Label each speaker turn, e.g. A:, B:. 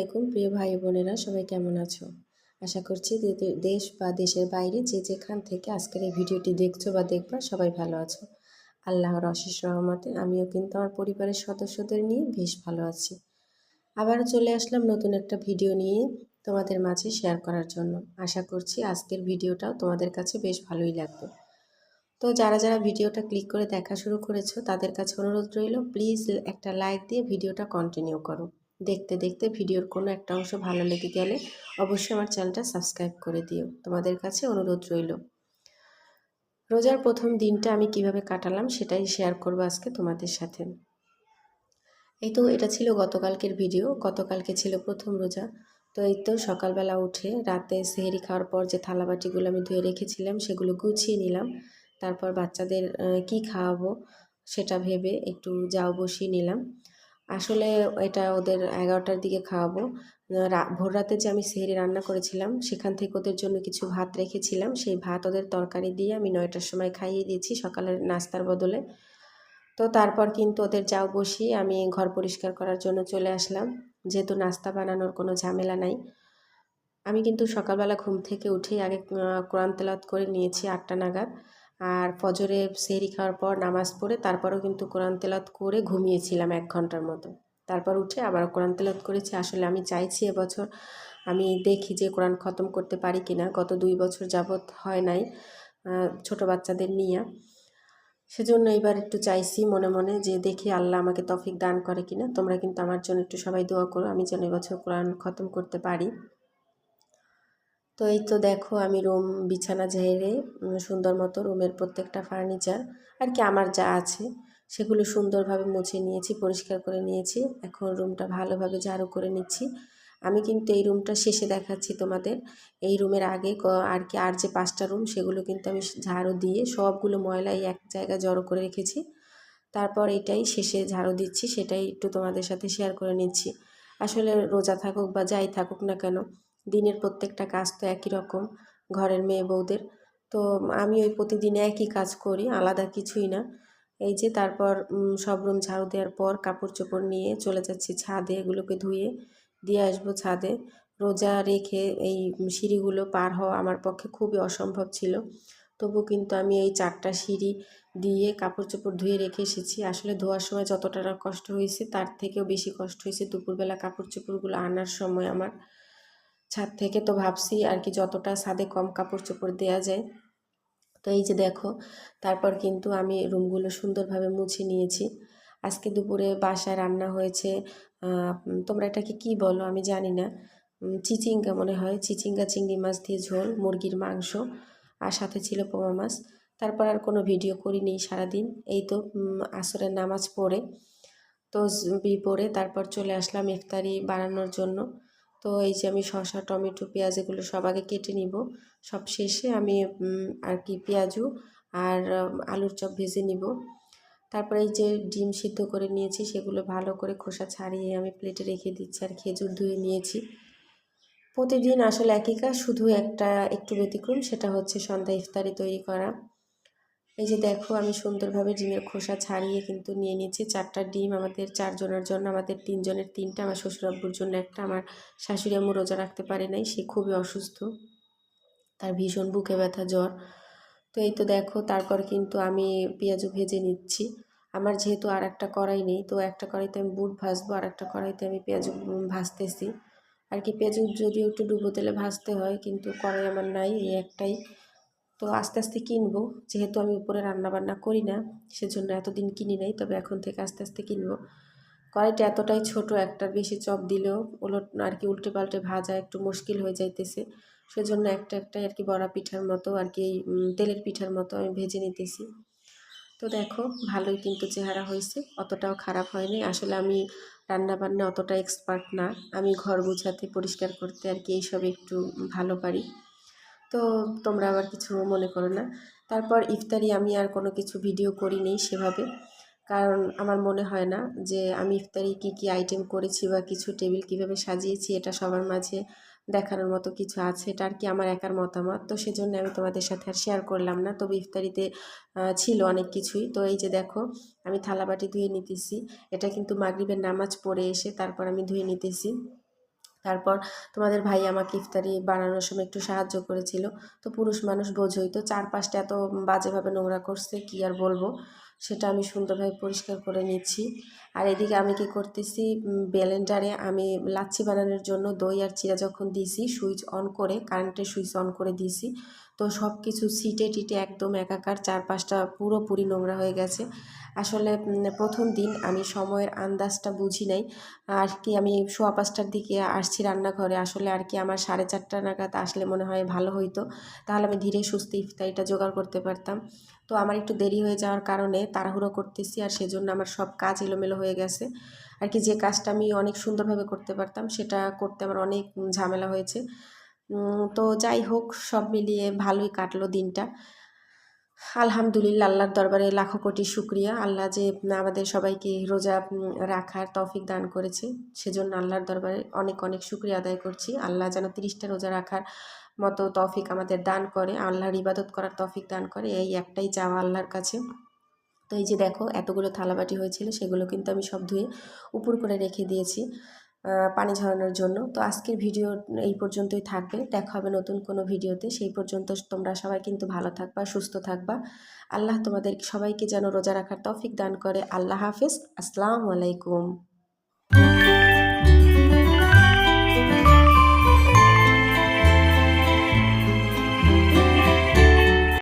A: আলাইকুম প্রিয় ভাই বোনেরা, সবাই কেমন আছো? আশা করছি দেশ বা দেশের বাইরে যে যেখান থেকে আজকের এই ভিডিওটি দেখছো বা দেখবা সবাই ভালো আছো। আল্লাহর অশেষ রহমতে আমিও কিন্তু আমার পরিবারের সদস্যদের নিয়ে বেশ ভালো আছি। আবারও চলে আসলাম নতুন একটা ভিডিও নিয়ে তোমাদের মাঝে শেয়ার করার জন্য। আশা করছি আজকের ভিডিওটাও তোমাদের কাছে বেশ ভালোই লাগবে। তো যারা যারা ভিডিওটা ক্লিক করে দেখা শুরু করেছো তাদের কাছে অনুরোধ রইল, প্লিজ একটা লাইক দিয়ে ভিডিওটা কন্টিনিউ করো। দেখতে দেখতে ভিডিওর কোনো একটা অংশ ভালো লেগে গেলে অবশ্যই আমার চ্যানেলটা সাবস্ক্রাইব করে দিও, তোমাদের কাছে অনুরোধ রইল। রোজার প্রথম দিনটা আমি কিভাবে কাটালাম সেটাই শেয়ার করবো আজকে তোমাদের সাথে। এটা ছিল গতকালকের ভিডিও। গতকালকে ছিল প্রথম রোজা। তো সকালবেলা উঠে রাতে সেহরি খাওয়ার পর যে থালাবাটিগুলো আমি ধুয়ে রেখেছিলাম সেগুলো গুছিয়ে নিলাম। তারপর বাচ্চাদের কি খাওয়াবো সেটা ভেবে একটু জাউ বসিয়ে নিলাম। আসলে এটা ওদের 11টার দিকে খাওয়াবো। ভোর রাতে যে আমি সেহরি রান্না করেছিলাম সেখান থেকে ওদের জন্য কিছু ভাত রেখেছিলাম, সেই ভাত ওদের তরকারি দিয়ে আমি 9টার সময় খাইয়ে দিয়েছি সকালের নাস্তার বদলে। তো তারপর কিন্তু ওদের যাও বসিয়ে আমি ঘর পরিষ্কার করার জন্য চলে আসলাম, যেহেতু নাস্তা বানানোর কোনো ঝামেলা নাই। আমি কিন্তু সকালবেলা ঘুম থেকে উঠেই আগে কোরআন তেলাওয়াত করে নিয়েছি 8টা নাগাদ। আর ফজরে সেহরি খাওয়ার পর নামাজ পড়ে তারপরও কিন্তু কোরআন তেলাওয়াত করে ঘুমিয়েছিলাম 1 ঘন্টার মতো। তারপর উঠে আবার কোরআন তেলাওয়াত করেছি। আসলে আমি চাইছি এবছর আমি দেখি যে কোরআন খতম করতে পারি কিনা। গত 2 বছর যাবৎ হয় নাই ছোট বাচ্চাদের নিয়ে। সেজন্য এবার একটু চাইছি মনে মনে যে দেখি আল্লাহ আমাকে তৌফিক দান করে কিনা। তোমরা কিন্তু আমার জন্য একটু সবাই দোয়া করো, আমি যেন এবছর কোরআন খতম করতে পারি। তো দেখো আমি রুম বিছানা ঝেড়ে সুন্দর মতো রুমের প্রত্যেকটা ফার্নিচার আর কি আমার যা আছে সেগুলো সুন্দরভাবে মুছে নিয়েছি, পরিষ্কার করে নিয়েছি। এখন রুমটা ভালোভাবে ঝাড়ু করে নিচ্ছি। আমি কিন্তু এই রুমটা শেষে দেখাচ্ছি তোমাদের। এই রুমের আগে আর যে 5টা রুম সেগুলো কিন্তু আমি ঝাড়ু দিয়ে সবগুলো ময়লা এই এক জায়গায় জড়ো করে রেখেছি। তারপর এটাই শেষে ঝাড়ু দিচ্ছি, সেটাই একটু তোমাদের সাথে শেয়ার করে নিচ্ছি। আসলে রোজা থাকুক বা যাই থাকুক না কেন, দিনের প্রত্যেকটা কাজ তো একই রকম ঘরের মেয়ে বউদের। তো আমি ওই প্রতিদিন একই কাজ করি, আলাদা কিছুই না। তারপর সব রুম ঝাড়ু দেওয়ার পর কাপড় চোপড় নিয়ে চলে যাচ্ছি ছাদে, এগুলোকে ধুয়ে দিয়ে আসবো ছাদে। রোজা রেখে এই সিঁড়িগুলো পার হওয়া আমার পক্ষে খুবই অসম্ভব ছিল। তবু কিন্তু আমি এই 4টা সিঁড়ি দিয়ে কাপড় চোপড় ধুয়ে রেখে এসেছি। আসলে ধোয়ার সময় যতটা না কষ্ট হয়েছে তার থেকেও বেশি কষ্ট হয়েছে দুপুরবেলা কাপড় চোপড়গুলো আনার সময় আমার ছাদ থেকে। তো ভাবছি আর কি যতটা ছাদে কম কাপড় চোপড় দেওয়া যায়। তো দেখো তারপর কিন্তু আমি রুমগুলো সুন্দরভাবে মুছে নিয়েছি। আজকে দুপুরে বাসায় রান্না হয়েছে, তোমরা এটাকে কি বলো আমি জানি না, চিচিঙ্গা মনে হয়, চিচিঙ্গা চিংড়ি মাছ দিয়ে ঝোল, মুরগির মাংস আর সাথে ছিল পোমা মাছ। তারপর আর কোনো ভিডিও করিনি সারাদিন। আসরের নামাজ পড়ে পড়ে তারপর চলে আসলাম ইফতারি বানানোর জন্য। তো আমি শসা টমেটো পেঁয়াজ এগুলো সব আগে কেটে নিব, সব শেষে আমি আর কি পেঁয়াজু আর আলুর চপ ভেজে নিব। তারপরে ডিম সিদ্ধ করে নিয়েছি, সেগুলো ভালো করে খোসা ছাড়িয়ে আমি প্লেটে রেখে দিচ্ছি। আর খেজুর ধুয়ে নিয়েছি। প্রতিদিন আসলে একই কাজ, শুধু একটু ব্যতিক্রম, সেটা হচ্ছে সন্ধ্যা ইফতারি তৈরি করা। দেখো আমি সুন্দরভাবে ডিমের খোসা ছাড়িয়ে কিন্তু নিয়ে নিয়েছি 4টা ডিম, আমাদের 4 জনের জন্য, আমাদের 3 জনের 3টা, আমার শ্বশুর আব্বুর জন্য একটা। আমার শাশুড়ি আম্মু রোজা রাখতে পারে নাই, সে খুবই অসুস্থ, তার ভীষণ বুকে ব্যথা জ্বর। তো দেখো তারপর কিন্তু আমি পেঁয়াজু ভেজে নিচ্ছি। আমার যেহেতু আর একটা কড়াই নেই, তো একটা কড়াইতে আমি বুট ভাজবো আর একটা কড়াইতে আমি পেঁয়াজু ভাজতেছি আর কি। পেঁয়াজু যদিও একটু ডুবো তেলে ভাজতে হয়, কিন্তু কড়াই আমার নাই, এই একটাই। তো আস্তে আস্তে কিনবো, যেহেতু আমি উপরে রান্না বান্না করি না সেজন্য এতদিন কিনি নাই, তবে এখন থেকে আস্তে আস্তে কিনবো। কড়াইটা এতটাই ছোট, একটার বেশি চপ দিলেও আর কি উল্টে পাল্টে ভাজা একটু মুশকিল হয়ে যাইতেছে। সেজন্য একটাই আর কি বড়া পিঠার মতো আর কি, তেলের পিঠার মতো আমি ভেজে নিতেছি। তো দেখো ভালোই কিন্তু চেহারা হয়েছে, অতটাও খারাপ হয়নি। আসলে আমি রান্না বান্না অতটা এক্সপার্ট না, আমি ঘর গুছাতে পরিষ্কার করতে আর কি এইসব একটু ভালো পারি। তো তোমরা আবার কিছু মনে করো না। তারপর ইফতারি আমি আর কোনো কিছু ভিডিও করিনি সেভাবে, কারণ আমার মনে হয় না যে আমি ইফতারি কি আইটেম করেছি বা কিছু টেবিল কিভাবে সাজিয়েছি এটা সবার মাঝে দেখানোর মতো কিছু আছে, এটা আর কি আমার একার মতামত। তো সেজন্য আমি তোমাদের সাথে আর শেয়ার করলাম না। তবে ইফতারিতে ছিল অনেক কিছুই। তো দেখো আমি থালাবাটি ধুয়ে নিতেছি, এটা কিন্তু মাগরিবের নামাজ পড়ে এসে তারপর আমি ধুয়ে নিতেছি। তারপর তোমাদের ভাই আমাকে ইফতারি বানানোর সময় একটু সাহায্য করেছিল। তো পুরুষ মানুষ বোঝোই তো, চারপাশটা এত বাজেভাবে নোংরা করছে কি আর বলবো। সেটা আমি সুন্দরভাবে পরিষ্কার করে নিচ্ছি। আর এদিকে আমি কি করতেছি, ব্লেন্ডারে আমি লাচ্ছি বানানোর জন্য দই আর চিরা যখন দিয়েছি, সুইচ অন করে, কারেন্টের সুইচ অন করে দিয়েছি, তো সব কিছু ছিটে টিটে একদম একাকার, চারপাশটা পুরোপুরি নোংরা হয়ে গেছে। আসলে প্রথম দিন আমি সময়ের আন্দাজটা বুঝি নাই আর কি। আমি সোয়া 5টার দিকে আসছি রান্নাঘরে, আসলে আর কি আমার 4:30 নাগাদ আসলে মনে হয় ভালো হইতো, তাহলে আমি ধীরে সুস্থে ইফতারিটা জোগাড় করতে পারতাম। তো আমার একটু দেরি হয়ে যাওয়ার কারণে তাড়াহুড়ো করতেছি, আর সেজন্য আমার সব কাজ এলোমেলো হয়ে গেছে আর কি। যে কাজটা আমি অনেক সুন্দরভাবে করতে পারতাম সেটা করতে আমার অনেক ঝামেলা হয়েছে। তো যাই হোক, সব মিলিয়ে ভালোই কাটলো দিনটা। আলহামদুলিল্লাহ, আল্লাহর দরবারে লাখো কোটি শুকরিয়া। আল্লাহ যে আমাদের সবাইকে রোজা রাখার তৌফিক দান করেছে, সেজন্য আল্লাহর দরবারে অনেক অনেক শুকরিয়া আদায় করছি। আল্লাহ যেন 30টা রোজা রাখার মতো তৌফিক আমাদের দান করে, আল্লাহর ইবাদত করার তৌফিক দান করে, এই একটাই চাওয়া আল্লাহর কাছে। তো এই যে দেখো, এতগুলো থালাবাটি হয়েছিল, সেগুলো কিন্তু আমি সব ধুয়ে উপর করে রেখে দিয়েছি পানি ঝরানোর জন্য। তো আজকের ভিডিও এই পর্যন্তই থাকবে, দেখা হবে নতুন কোনো ভিডিওতে। সেই পর্যন্ত তোমরা সবাই কিন্তু ভালো থাকবা, সুস্থ থাকবা। আল্লাহ তোমাদের সবাইকে যেন রোজা রাখার তৌফিক দান করে। আল্লাহ হাফেজ, আসসালামু আলাইকুম।